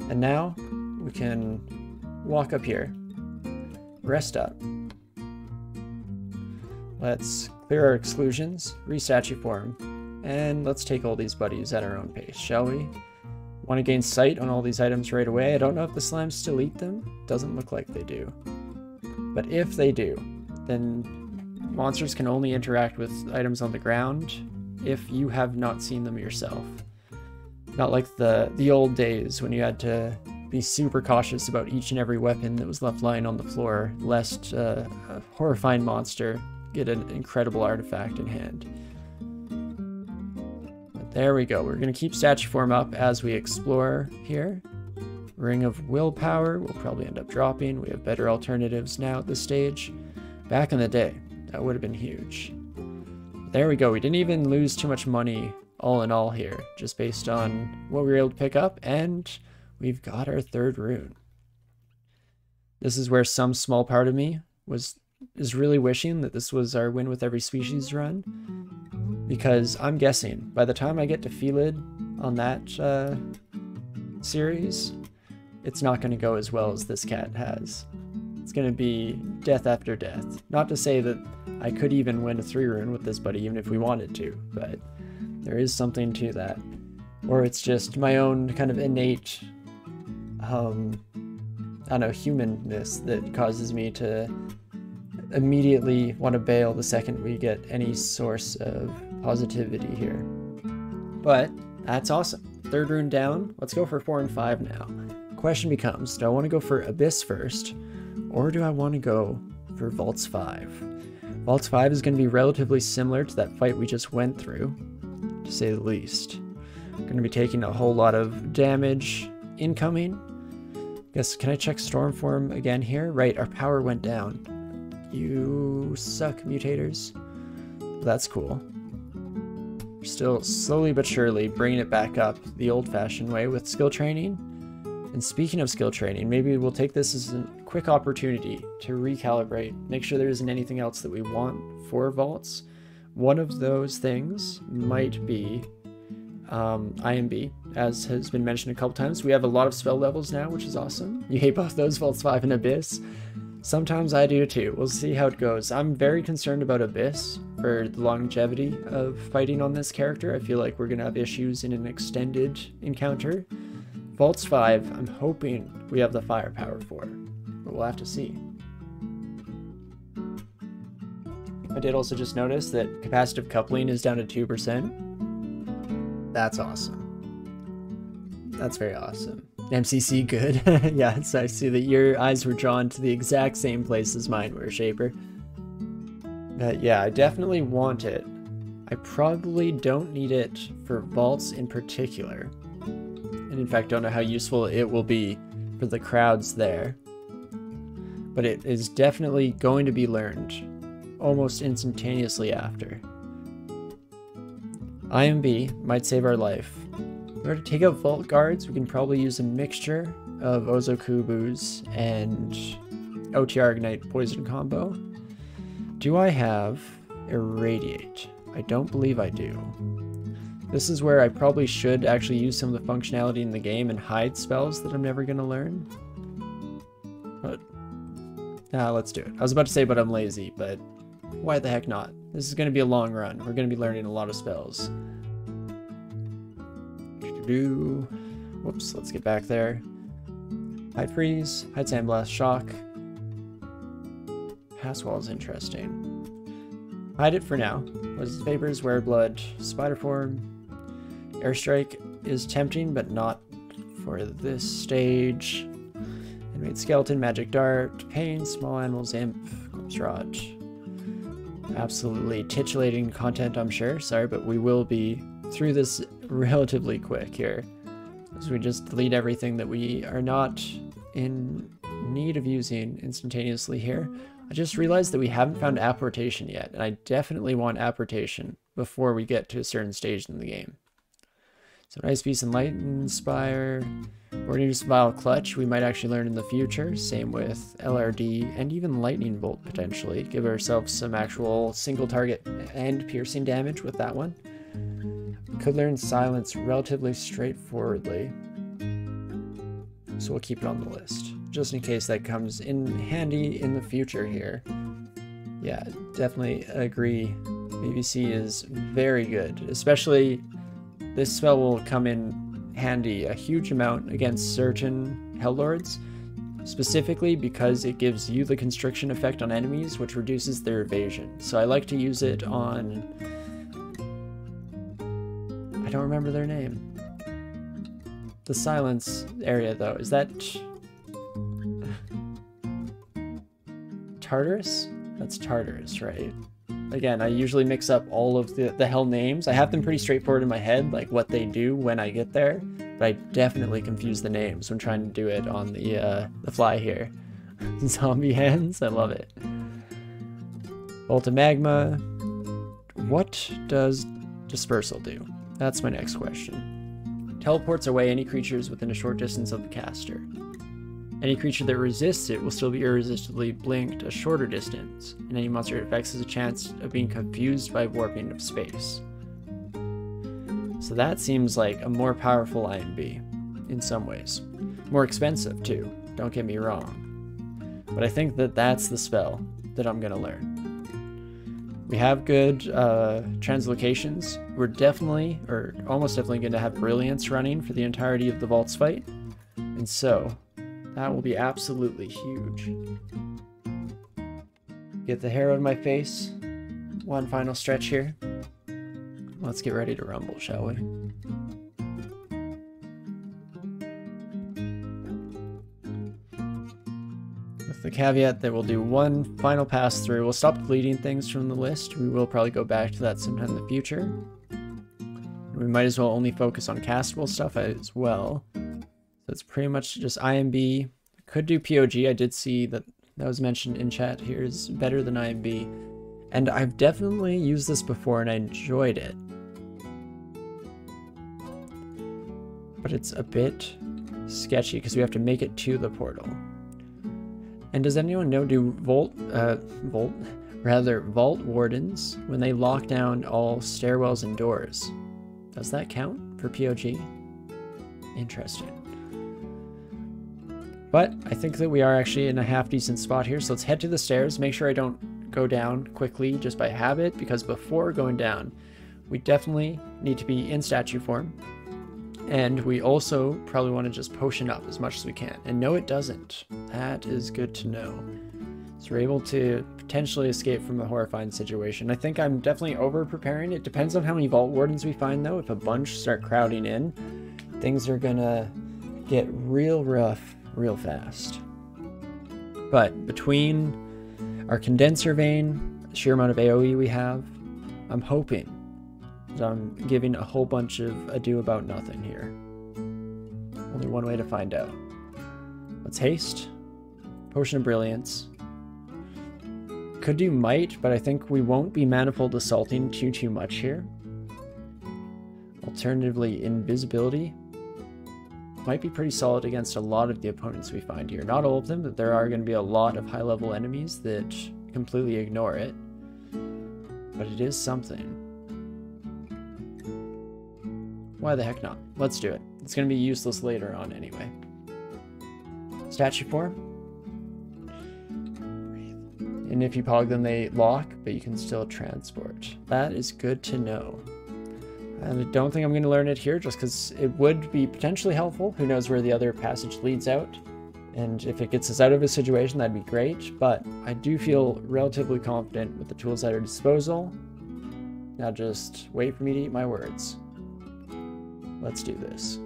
And now we can walk up here, rest up. Let's clear our exclusions, re-statue form, and let's take all these buddies at our own pace, shall we? Want to gain sight on all these items right away. I don't know if the slimes still eat them. Doesn't look like they do. But if they do, then monsters can only interact with items on the ground if you have not seen them yourself. Not like the old days when you had to be super cautious about each and every weapon that was left lying on the floor, lest a horrifying monster get an incredible artifact in hand. But there we go. We're going to keep statue form up as we explore here. Ring of Willpower will probably end up dropping. We have better alternatives now at this stage. Back in the day, that would have been huge. There we go. We didn't even lose too much money all in all here, just based on what we were able to pick up, and we've got our third rune. This is where some small part of me is really wishing that this was our win with every species run, because I'm guessing by the time I get to Felid on that series, it's not going to go as well as this cat has. It's going to be death after death. Not to say that I could even win a 3 rune with this buddy even if we wanted to, but there is something to that. Or it's just my own kind of innate, I don't know, humanness that causes me to immediately want to bail the second we get any source of positivity here. But that's awesome. 3rd rune down. Let's go for 4 and 5 now. Question becomes, do I want to go for Abyss first, or do I want to go for Vaults 5? Vaults 5 is going to be relatively similar to that fight we just went through, to say the least. I'm going to be taking a whole lot of damage incoming. Guess, can I check Storm Form again here? Right, our power went down. You suck, mutators. That's cool. We're still slowly but surely bringing it back up the old-fashioned way with skill training. And speaking of skill training, maybe we'll take this as a quick opportunity to recalibrate, make sure there isn't anything else that we want for vaults. One of those things might be IMB, as has been mentioned a couple times. We have a lot of spell levels now, which is awesome. You hate both those, Vaults 5 and Abyss. Sometimes I do too. We'll see how it goes. I'm very concerned about Abyss for the longevity of fighting on this character. I feel like we're going to have issues in an extended encounter. Vaults 5, I'm hoping we have the firepower for, but we'll have to see. I did also just notice that capacitive coupling is down to 2%. That's awesome. That's very awesome. MCC good. Yeah, so I see that your eyes were drawn to the exact same place as mine were, Shaper. But yeah, I definitely want it. I probably don't need it for vaults in particular. And in fact, don't know how useful it will be for the crowds there. But it is definitely going to be learned almost instantaneously after. IMB might save our life. In order to take out Vault Guards, we can probably use a mixture of Ozokubus and OTR Ignite Poison combo. Do I have Irradiate? I don't believe I do. This is where I probably should actually use some of the functionality in the game and hide spells that I'm never going to learn. But, let's do it. I was about to say, but I'm lazy, but why the heck not? This is going to be a long run. We're going to be learning a lot of spells. Whoops, let's get back there. Hide Freeze, Hide Sandblast, Shock. Pass Wall is interesting. Hide it for now. Poison Vapors, Wear Blood, Spider Form. Airstrike is tempting, but not for this stage. Animate Skeleton, Magic Dart, Pain, Small Animals, Imp, Corpse Rot. Absolutely titillating content, I'm sure. Sorry, but we will be through this relatively quick here, as we just delete everything that we are not in need of using instantaneously here. I just realized that we haven't found apportation yet, and I definitely want apportation before we get to a certain stage in the game. So Nice Beast and Light Inspire. We're going to use Vile Clutch. We might actually learn in the future. Same with LRD and even Lightning Bolt potentially. Give ourselves some actual single target and piercing damage with that one. We could learn Silence relatively straightforwardly. so we'll keep it on the list, just in case that comes in handy in the future here. Yeah, definitely agree. BBC is very good, especially this spell will come in handy a huge amount against certain Hell Lords, specifically because it gives you the constriction effect on enemies, which reduces their evasion. So I like to use it on... I don't remember their name. The silence area, though. Is that... Tartarus? That's Tartarus, right? Again, I usually mix up all of the hell names. I have them pretty straightforward in my head, like what they do when I get there. But I definitely confuse the names when trying to do it on the fly here. Zombie hands, I love it. Bolt of Magma. What does Dispersal do? That's my next question. Teleports away any creatures within a short distance of the caster. Any creature that resists it will still be irresistibly blinked a shorter distance, and any monster it affects has a chance of being confused by warping of space. So that seems like a more powerful IMB in some ways. More expensive too, don't get me wrong. But I think that that's the spell that I'm going to learn. We have good translocations. We're definitely, or almost definitely, going to have Brilliance running for the entirety of the Vaults fight. And so, that will be absolutely huge. Get the hair out of my face. One final stretch here. Let's get ready to rumble, shall we? With the caveat that we'll do one final pass through. We'll stop deleting things from the list. We will probably go back to that sometime in the future. We might as well only focus on castable stuff as well. So it's pretty much just IMB. Could do POG. I did see that was mentioned in chat here is better than IMB. And I've definitely used this before and I enjoyed it. But it's a bit sketchy because we have to make it to the portal. And does anyone know, do Vault Wardens, when they lock down all stairwells and doors, does that count for POG? Interesting. But I think that we are actually in a half decent spot here, so let's head to the stairs. Make sure I don't go down quickly just by habit, because before going down, we definitely need to be in statue form. And we also probably want to just potion up as much as we can. And no, it doesn't. That is good to know. So we're able to potentially escape from a horrifying situation. I think I'm definitely over-preparing. It depends on how many Vault Wardens we find, though. If a bunch start crowding in, things are gonna get real rough real fast. But between our Condenser Vein, the sheer amount of AoE we have, I'm hoping that I'm giving a whole bunch of ado about nothing here. Only one way to find out. Let's haste. Potion of Brilliance. Could do Might, but I think we won't be Manifold Assaulting too much here. Alternatively, Invisibility might be pretty solid against a lot of the opponents we find here. Not all of them, but there are going to be a lot of high-level enemies that completely ignore it. But it is something. Why the heck not? Let's do it. It's going to be useless later on anyway. Statue form. And if you pog them, they lock, but you can still transport. That is good to know. And I don't think I'm going to learn it here just because it would be potentially helpful. Who knows where the other passage leads out. And if it gets us out of a situation, that'd be great. But I do feel relatively confident with the tools at our disposal. Now just wait for me to eat my words. Let's do this.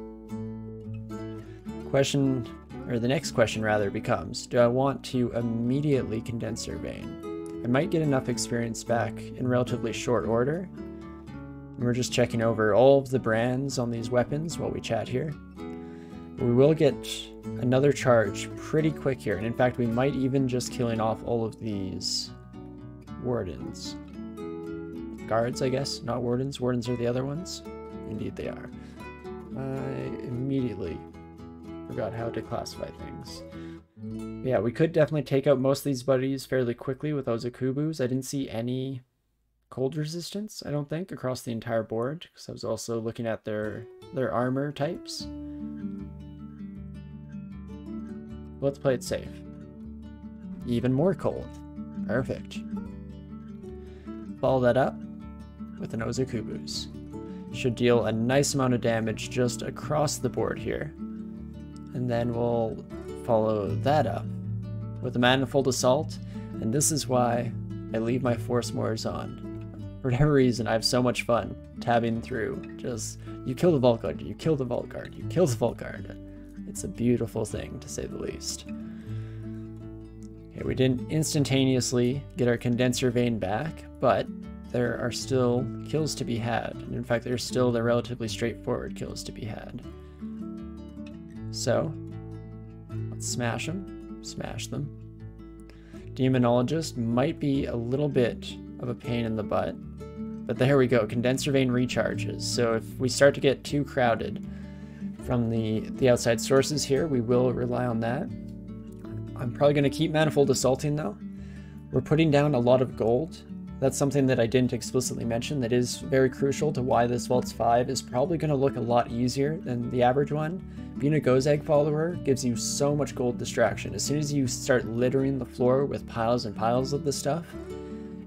The next question rather becomes, do I want to immediately Condenser Vein? I might get enough experience back in relatively short order. We're just checking over all of the brands on these weapons while we chat here. We will get another charge pretty quick here, and in fact we might even just killing off all of these wardens. Guards, I guess, not wardens. Wardens are the other ones. Indeed they are. I immediately forgot how to classify things. Yeah, we could definitely take out most of these buddies fairly quickly with those Akubus. I didn't see any cold resistance, I don't think, across the entire board, because I was also looking at their armor types. Let's play it safe. Even more cold. Perfect. Follow that up with an Ozokubus. Should deal a nice amount of damage just across the board here. And then we'll follow that up with a Manifold Assault, and this is why I leave my Force Mores on. For whatever reason, I have so much fun tabbing through. Just, you kill the Vault Guard, you kill the Vault Guard, you kill the Vault Guard. It's a beautiful thing, to say the least. Okay, we didn't instantaneously get our Condenser Vein back, but there are still kills to be had. And in fact, there's still the relatively straightforward kills to be had. So, let's smash them. Smash them. Demonologist might be a little bit of a pain in the butt. But there we go, Condenser Vein recharges. So if we start to get too crowded from the outside sources here, we will rely on that. I'm probably going to keep Manifold Assaulting though. We're putting down a lot of gold. That's something that I didn't explicitly mention that is very crucial to why this Vaults 5 is probably going to look a lot easier than the average one. Being a Gozag follower gives you so much gold distraction. As soon as you start littering the floor with piles and piles of this stuff,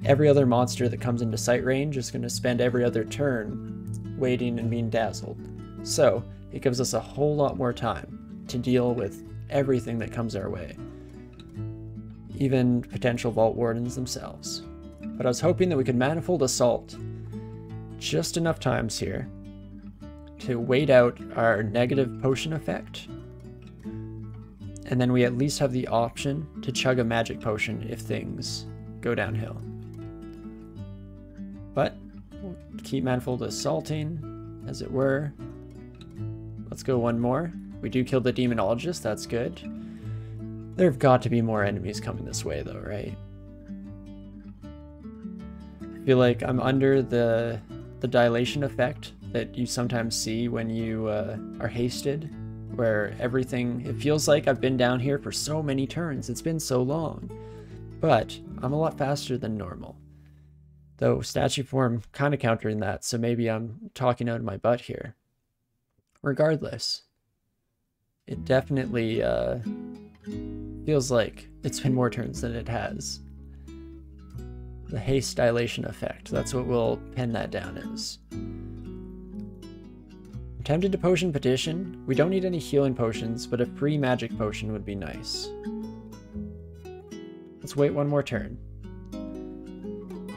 every other monster that comes into sight range is going to spend every other turn waiting and being dazzled. So it gives us a whole lot more time to deal with everything that comes our way, even potential Vault Wardens themselves. But I was hoping that we could Manifold Assault just enough times here to wait out our negative potion effect, and then we at least have the option to chug a magic potion if things go downhill. But we'll keep Manifold Assaulting, as it were. Let's go one more. We do kill the Demonologist, that's good. There have got to be more enemies coming this way though, right? I feel like I'm under the dilation effect that you sometimes see when you are hasted, where everything, it feels like I've been down here for so many turns, it's been so long, but I'm a lot faster than normal. Though statue form kind of countering that, so maybe I'm talking out of my butt here. Regardless, it definitely feels like it's been more turns than it has. The haste dilation effect, that's what we'll pin that down as. I'm tempted to potion petition. We don't need any healing potions, but a free magic potion would be nice. Let's wait one more turn.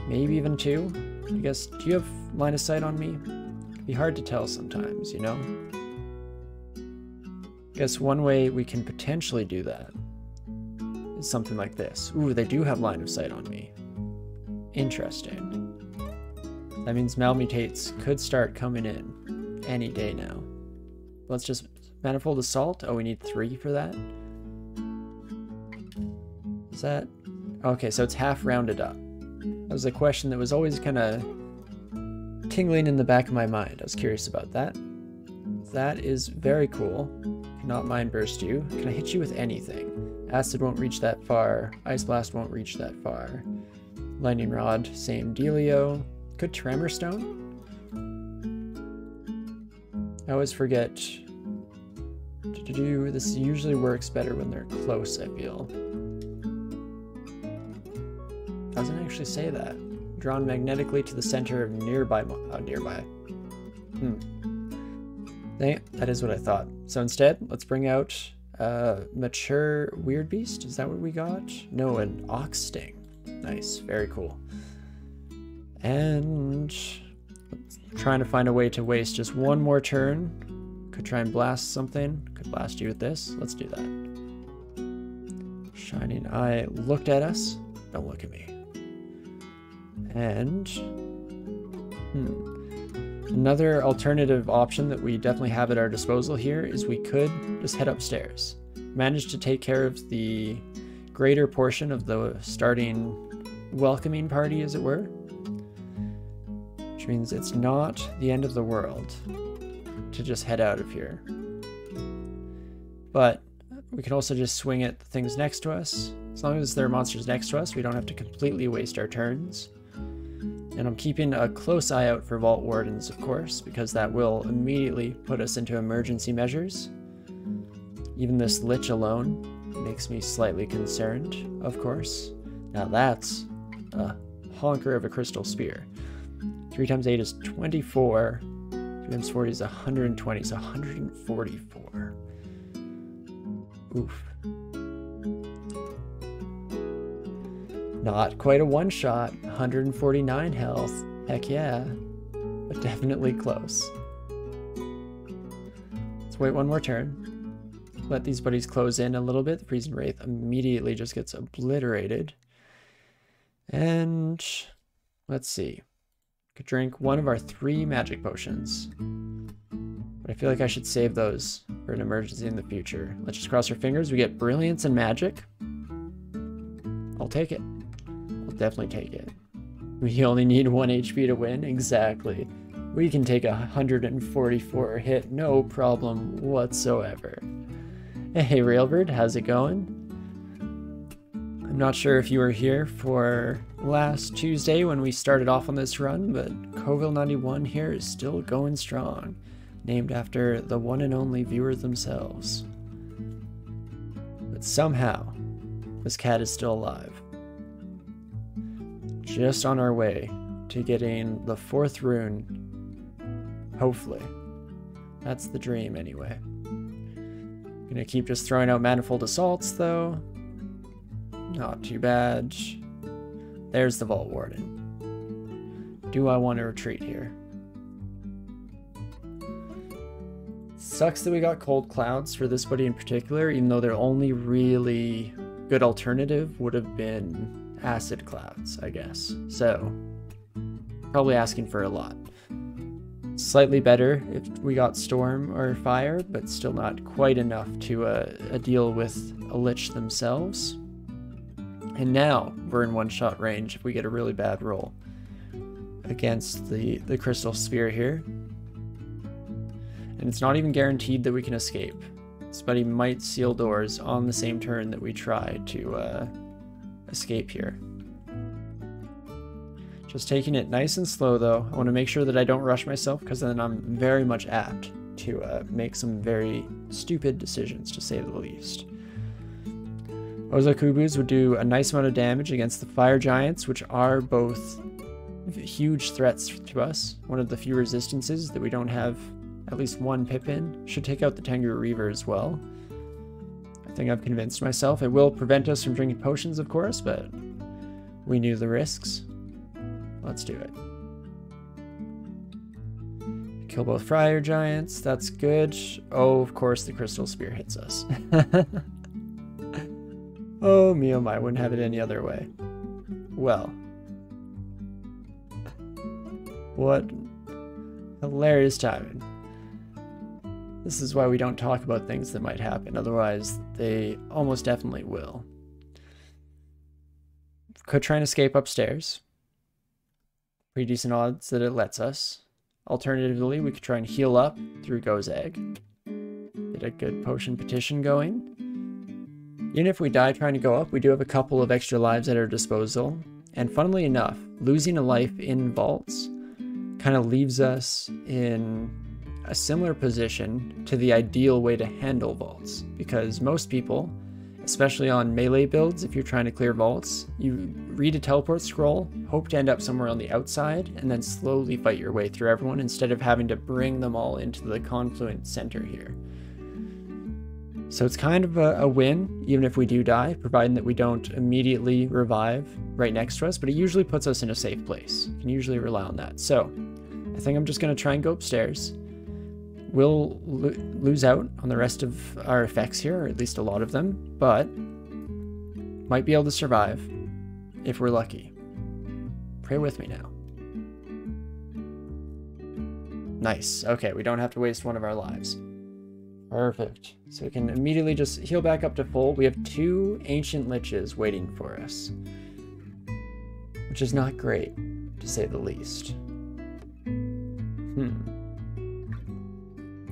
Maybe even two. I guess, do you have line of sight on me? It'd be hard to tell sometimes, you know? I guess one way we can potentially do that is something like this. Ooh, they do have line of sight on me. Interesting. That means Malmutates could start coming in any day now. Let's just Manifold Assault. Oh, we need 3 for that. Is that... Okay, so it's half rounded up. That was a question that was always kind of tingling in the back of my mind. I was curious about that. That is very cool. Cannot Mind Burst you. Can I hit you with anything? Acid won't reach that far. Ice Blast won't reach that far. Lightning Rod, same dealio. Could Tremor Stone? I always forget to do this. Usually works better when they're close, I feel. Doesn't actually say that. Drawn magnetically to the center of nearby. That is what I thought. So instead, let's bring out Mature Weird Beast. Is that what we got? No, an Ox Sting. Nice, very cool. And trying to find a way to waste just one more turn. Could try and blast something. Could blast you with this. Let's do that. Shining Eye looked at us. Don't look at me. And another alternative option that we definitely have at our disposal here is we could just head upstairs. Manage to take care of the greater portion of the starting welcoming party, as it were. Which means it's not the end of the world to just head out of here. But we can also just swing at the things next to us. As long as there are monsters next to us, we don't have to completely waste our turns. And I'm keeping a close eye out for Vault Wardens, of course, because that will immediately put us into emergency measures. Even this Lich alone makes me slightly concerned, of course. Now that's a honker of a crystal spear. 3 times 8 is 24. 3 times 40 is 120, so 144. Oof. Not quite a one-shot. 149 health. Heck yeah. But definitely close. Let's wait one more turn. Let these buddies close in a little bit. The Freezing Wraith immediately just gets obliterated. And let's see. Could drink one of our 3 magic potions. But I feel like I should save those for an emergency in the future. Let's just cross our fingers. We get Brilliance and Magic. I'll take it. I'll definitely take it. We only need 1 HP to win. Exactly. We can take 144 hit, no problem whatsoever. Hey Railbird, how's it going? I'm not sure if you were here for last Tuesday when we started off on this run, but Coville91 here is still going strong, named after the one and only viewers themselves. But somehow, this cat is still alive. Just on our way to getting the 4th rune, hopefully. That's the dream anyway. Gonna keep just throwing out manifold assaults though. Not too bad. There's the Vault Warden. Do I want to retreat here? Sucks that we got Cold Clouds for this buddy in particular, even though their only really good alternative would have been Acid Clouds, I guess. So, probably asking for a lot. Slightly better if we got Storm or Fire, but still not quite enough to deal with a Lich themselves. And now we're in one-shot range if we get a really bad roll against the Crystal Sphere here. And it's not even guaranteed that we can escape. This buddy might seal doors on the same turn that we try to escape here. Just taking it nice and slow though. I want to make sure that I don't rush myself, because then I'm very much apt to make some very stupid decisions, to say the least. Ozokubus would do a nice amount of damage against the Fire Giants, which are both huge threats to us. One of the few resistances that we don't have at least one pip in. Should take out the Tengu Reaver as well. I think I've convinced myself. It will prevent us from drinking potions, of course, but we knew the risks. Let's do it. Kill both Fire Giants. That's good. Oh, of course, the Crystal Spear hits us. Oh, me oh my, wouldn't have it any other way. Well. What hilarious timing. This is why we don't talk about things that might happen, otherwise they almost definitely will. Could try and escape upstairs. Pretty decent odds that it lets us. Alternatively, we could try and heal up through Go's Egg. Get a good potion petition going. Even if we die trying to go up, we do have a couple of extra lives at our disposal. And funnily enough, losing a life in vaults kind of leaves us in a similar position to the ideal way to handle vaults. Because most people, especially on melee builds, if you're trying to clear vaults, you read a teleport scroll, hope to end up somewhere on the outside, and then slowly fight your way through everyone instead of having to bring them all into the confluent center here. So it's kind of a win, even if we do die, providing that we don't immediately revive right next to us, but it usually puts us in a safe place. You can usually rely on that. So I think I'm just going to try and go upstairs. We'll lose out on the rest of our effects here, or at least a lot of them, but might be able to survive if we're lucky. Pray with me now. Nice. Okay, we don't have to waste one of our lives. Perfect. So we can immediately just heal back up to full. We have 2 ancient liches waiting for us, which is not great, to say the least.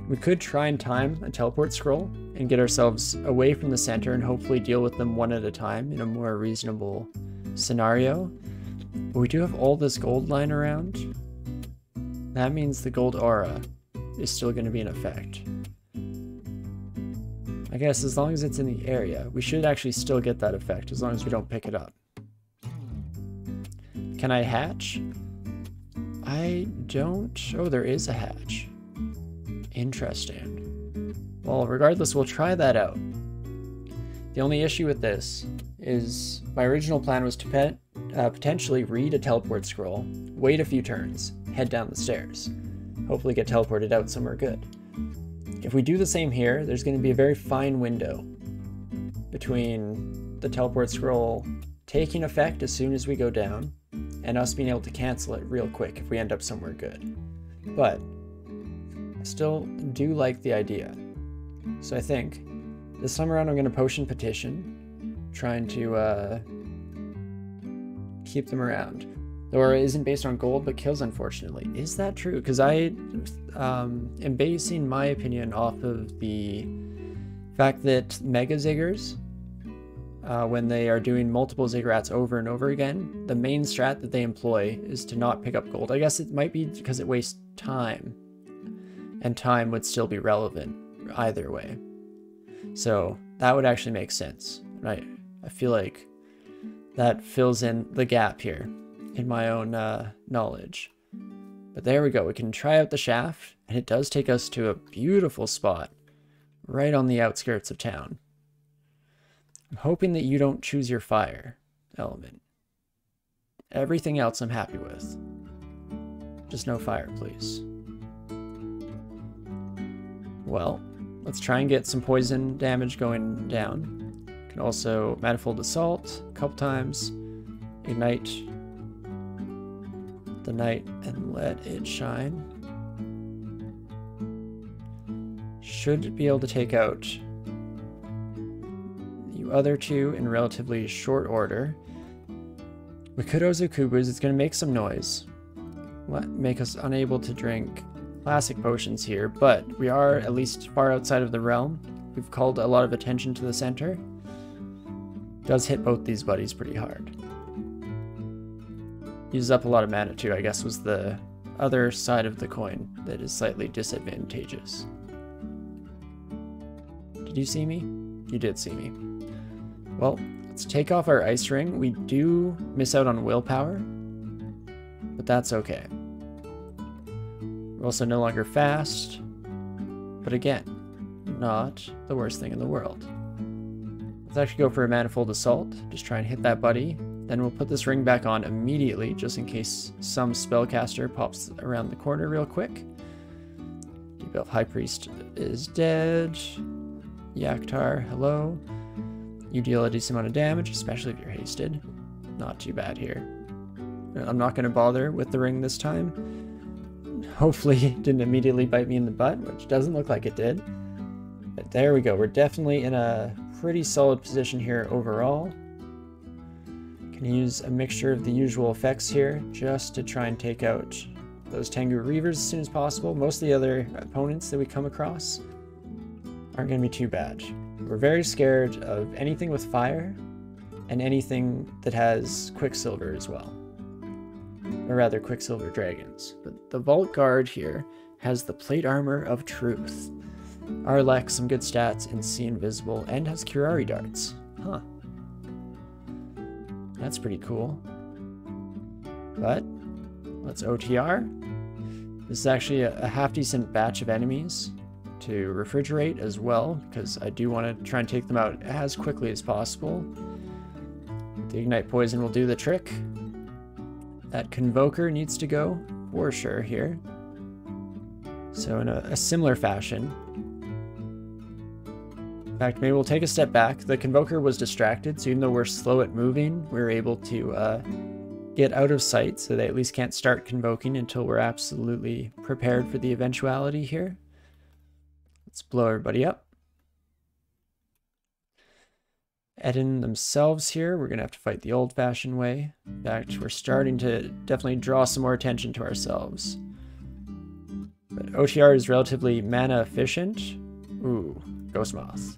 We could try and time a teleport scroll and get ourselves away from the center and hopefully deal with them one at a time in a more reasonable scenario. But we do have all this gold lying around. That means the gold aura is still going to be in effect. I guess as long as it's in the area, we should actually still get that effect as long as we don't pick it up. Can I hatch? I don't... Oh, there is a hatch. Interesting. Well, regardless, we'll try that out. The only issue with this is my original plan was to potentially read a teleport scroll, wait a few turns, head down the stairs, hopefully get teleported out somewhere good. If we do the same here, there's going to be a very fine window between the teleport scroll taking effect as soon as we go down and us being able to cancel it real quick if we end up somewhere good. But I still do like the idea. So I think this time around I'm going to potion petition, trying to keep them around. The aura isn't based on gold, but kills, unfortunately. Is that true? Because I am basing my opinion off of the fact that Mega Ziggers, when they are doing multiple Ziggurats over and over again, the main strat that they employ is to not pick up gold. I guess it might be because it wastes time, and time would still be relevant either way. So that would actually make sense. Right? I feel like that fills in the gap here in my own knowledge. But there we go. We can try out the shaft, and it does take us to a beautiful spot right on the outskirts of town. I'm hoping that you don't choose your fire element. Everything else I'm happy with. Just no fire, please. Well, let's try and get some poison damage going down. Can also Manifold Assault a couple times. Ignite the night and let it shine. Should be able to take out you other two in relatively short order. With Kudozukubus, it's going to make some noise. Make us unable to drink classic potions here, but we are at least far outside of the realm. We've called a lot of attention to the center. Does hit both these buddies pretty hard. Uses up a lot of mana too, I guess, was the other side of the coin that is slightly disadvantageous. Did you see me? You did see me. Well, let's take off our ice ring. We do miss out on willpower, but that's okay. We're also no longer fast, but again, not the worst thing in the world. Let's actually go for a Manifold Assault, just try and hit that buddy. Then we'll put this ring back on immediately, just in case some spellcaster pops around the corner real quick. Debuff High Priest is dead. Yaktar, hello. You deal a decent amount of damage, especially if you're hasted. Not too bad here. I'm not going to bother with the ring this time. Hopefully it didn't immediately bite me in the butt, which doesn't look like it did. But there we go. We're definitely in a pretty solid position here overall. Can use a mixture of the usual effects here just to try and take out those Tengu Reavers as soon as possible. Most of the other opponents that we come across aren't going to be too bad. We're very scared of anything with fire and anything that has Quicksilver as well. Or rather, Quicksilver dragons. But the Vault Guard here has the Plate Armor of Truth. Arlek, some good stats, and See Invisible, and has Curari Darts. Huh. That's pretty cool. But let's OTR. This is actually a half-decent batch of enemies to refrigerate as well, because I do want to try and take them out as quickly as possible. The Ignite Poison will do the trick. That Convoker needs to go for sure here. So in a similar fashion. In fact, maybe we'll take a step back. The Convoker was distracted, so even though we're slow at moving, we're able to get out of sight, so they at least can't start convoking until we're absolutely prepared for the eventuality here. Let's blow everybody up. Eden themselves here, we're going to have to fight the old-fashioned way. In fact, we're starting to definitely draw some more attention to ourselves. But OTR is relatively mana efficient. Ooh, Ghost Moth.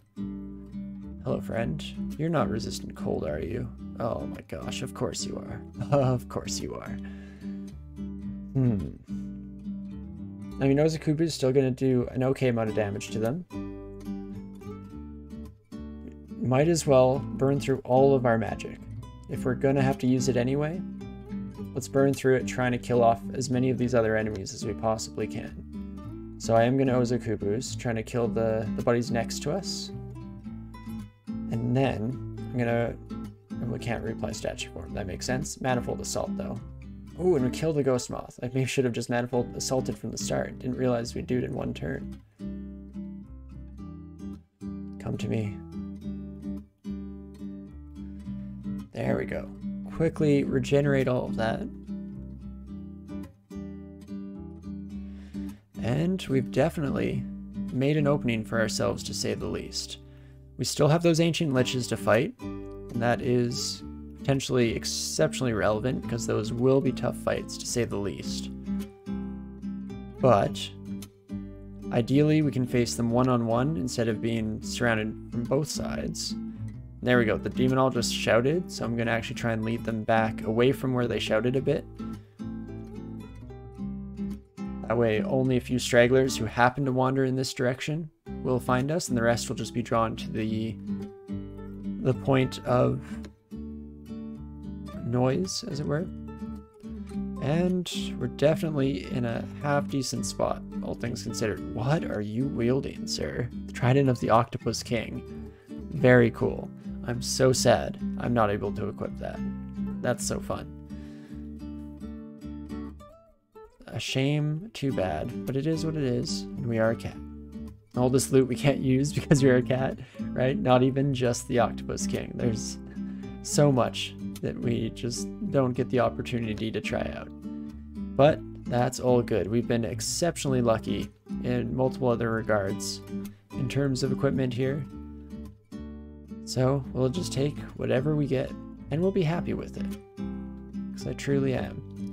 Hello, friend. You're not resistant cold, are you? Oh my gosh, of course you are. Of course you are. I mean, Ozakubu is still going to do an okay amount of damage to them. might as well burn through all of our magic. If we're gonna have to use it anyway, let's burn through it trying to kill off as many of these other enemies as we possibly can. So I am gonna Ozokubus, trying to kill the buddies next to us. And then I'm gonna... we can't reapply statue form, that makes sense. Manifold Assault though. Oh, and we killed the Ghost Moth. I maybe should have just Manifold Assaulted from the start. Didn't realize we'd do it in one turn. Come to me. There we go. Quickly regenerate all of that. And we've definitely made an opening for ourselves, to say the least. We still have those Ancient Liches to fight, and that is potentially exceptionally relevant because those will be tough fights, to say the least. But ideally we can face them one-on-one instead of being surrounded from both sides. There we go, the Demonologist shouted, so I'm going to actually try and lead them back away from where they shouted a bit. That way only a few stragglers who happen to wander in this direction will find us, and the rest will just be drawn to the point of noise, as it were. And we're definitely in a half-decent spot, all things considered. What are you wielding, sir? The Trident of the Octopus King. Very cool. I'm so sad I'm not able to equip that. That's so fun. A shame, too bad, but it is what it is, and we are a cat. All this loot we can't use because we're a cat, right? Not even just the Octopus King. There's so much that we just don't get the opportunity to try out. But that's all good. We've been exceptionally lucky in multiple other regards in terms of equipment here. So we'll just take whatever we get and we'll be happy with it. Because I truly am.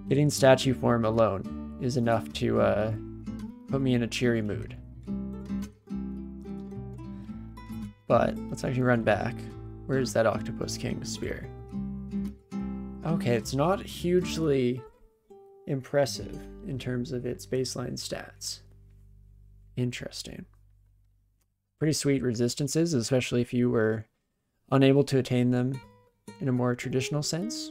Getting statue form alone is enough to put me in a cheery mood. But let's actually run back. Where's that Octopus King spear? Okay, it's not hugely impressive in terms of its baseline stats. Interesting. Pretty sweet resistances, especially if you were unable to attain them in a more traditional sense.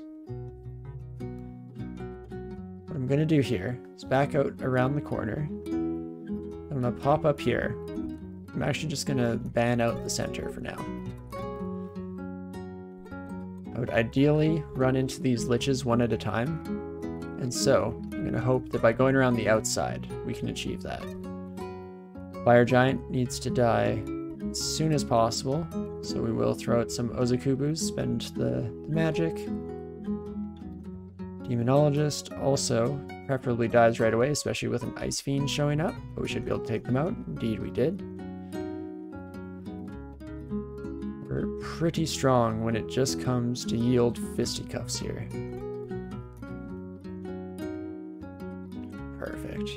What I'm gonna do here is back out around the corner. I'm gonna pop up here. I'm actually just gonna ban out the center for now. I would ideally run into these liches one at a time, and so I'm going to hope that by going around the outside, we can achieve that. Fire Giant needs to die as soon as possible, so we will throw out some Ozokubus, spend the magic. Demonologist also preferably dies right away, especially with an Ice Fiend showing up, but we should be able to take them out. Indeed we did. We're pretty strong when it just comes to yield fisticuffs here. Perfect.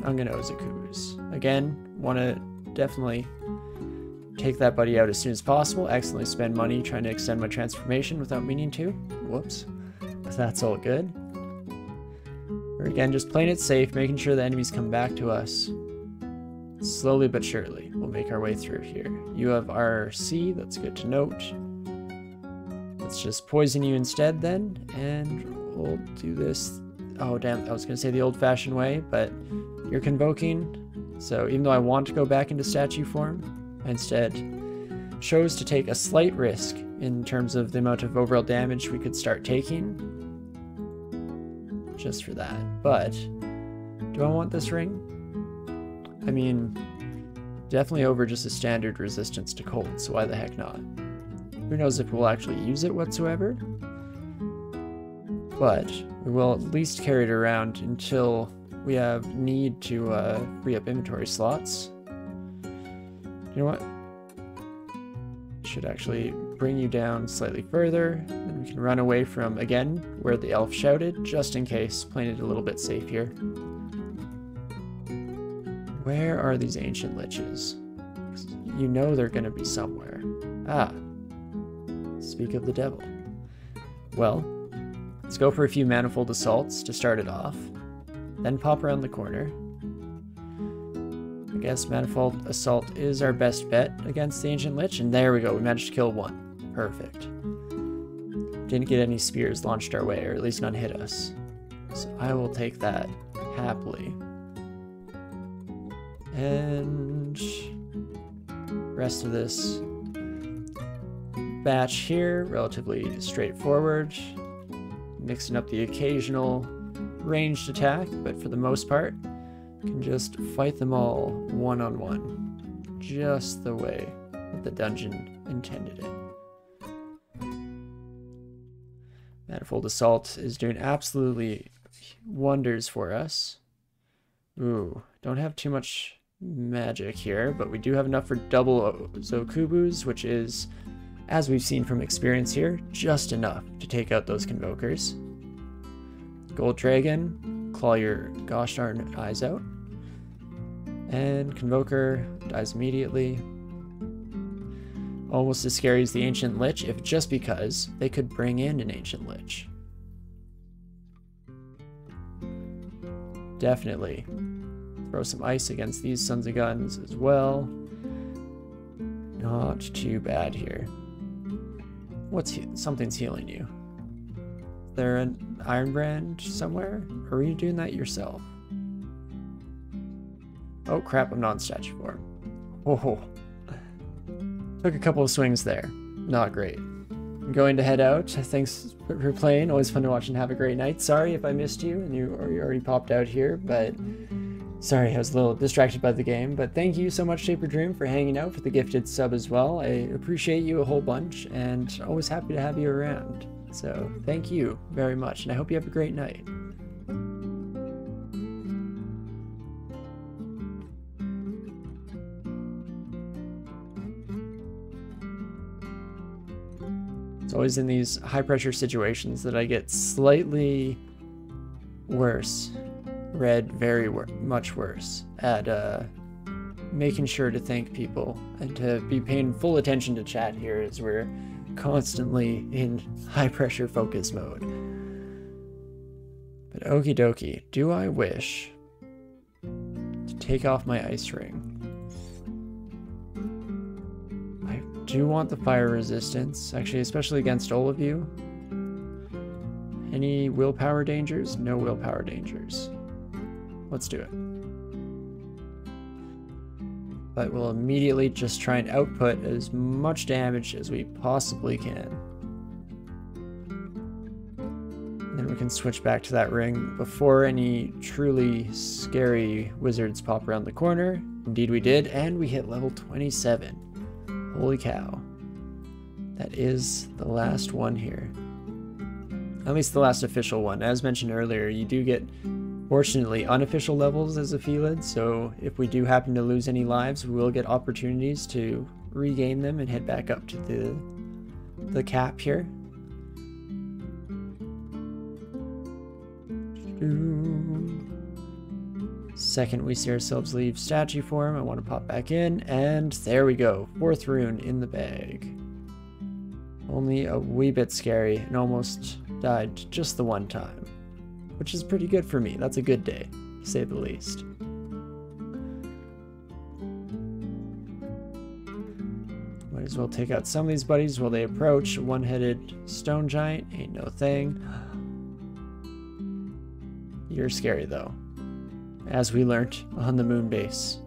I'm gonna Ozokubus. Again, wanna definitely take that buddy out as soon as possible. Accidentally spend money trying to extend my transformation without meaning to. Whoops. That's all good. Or again, just playing it safe, making sure the enemies come back to us. Slowly but surely, we'll make our way through here. You have RC, that's good to note. Let's just poison you instead then, and we'll do this. Oh damn, I was gonna say the old-fashioned way, but you're convoking, so even though I want to go back into statue form, I instead chose to take a slight risk in terms of the amount of overall damage we could start taking. Just for that. But, do I want this ring? I mean, definitely over just a standard resistance to cold, so why the heck not? Who knows if we'll actually use it whatsoever? But we will at least carry it around until we have need to free up inventory slots. You know what? Should actually bring you down slightly further, then we can run away from, again, where the elf shouted, just in case, playing it a little bit safe here. Where are these ancient liches? You know they're going to be somewhere. Ah, speak of the devil. Well, let's go for a few manifold assaults to start it off, then pop around the corner. guess Manifold Assault is our best bet against the Ancient Lich, and there we go, we managed to kill one. Perfect. Didn't get any spears launched our way, or at least none hit us. So I will take that happily. And rest of this batch here, relatively straightforward. Mixing up the occasional ranged attack, but for the most part, can just fight them all one-on-one, just the way that the dungeon intended it. Manifold Assault is doing absolutely wonders for us. Ooh, don't have too much magic here, but we do have enough for double Zokubus, which is, as we've seen from experience here, just enough to take out those Convokers. Gold Dragon, claw your gosh darn eyes out. And Convoker dies immediately. Almost as scary as the Ancient Lich, if just because they could bring in an Ancient Lich. Definitely throw some ice against these sons of guns as well. Not too bad here. Something's healing you. Is there an Iron Brand somewhere? Or are you doing that yourself? Oh crap, I'm not in statue form. Oh, took a couple of swings there. Not great. I'm going to head out. Thanks for playing. Always fun to watch and have a great night. Sorry if I missed you and you already popped out here, but sorry, I was a little distracted by the game. But thank you so much, Shaper Dream, for hanging out, for the gifted sub as well. I appreciate you a whole bunch and always happy to have you around. So thank you very much, and I hope you have a great night. It's always in these high pressure situations that I get slightly worse, very much worse, at making sure to thank people and to be paying full attention to chat here as we're constantly in high pressure focus mode. But okie dokie, do I wish to take off my ice ring? I do want the fire resistance, actually, especially against all of you. Any willpower dangers? No willpower dangers. Let's do it. But we'll immediately just try and output as much damage as we possibly can. Then we can switch back to that ring before any truly scary wizards pop around the corner. Indeed we did, and we hit level 27. Holy cow. That is the last one here. At least the last official one. As mentioned earlier, you do get, fortunately, unofficial levels as a Felid, so if we do happen to lose any lives, we will get opportunities to regain them and head back up to the cap here. Second we see ourselves leave statue form, I want to pop back in, and there we go. 4th rune in the bag. Only a wee bit scary, and almost died just the one time. Which is pretty good for me. That's a good day, to say the least. Might as well take out some of these buddies while they approach. One-headed stone giant, ain't no thing. You're scary though. As we learnt on the moon base.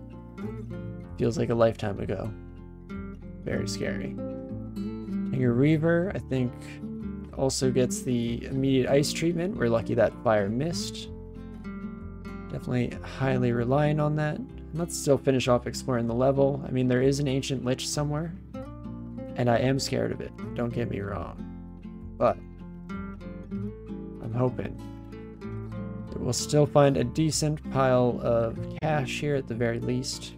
Feels like a lifetime ago. Very scary. And your Reaver, I think, also gets the immediate ice treatment. We're lucky that fire missed. Definitely highly relying on that. Let's still finish off exploring the level. I mean, there is an Ancient Lich somewhere, and I am scared of it, don't get me wrong. But I'm hoping that we'll still find a decent pile of cash here at the very least.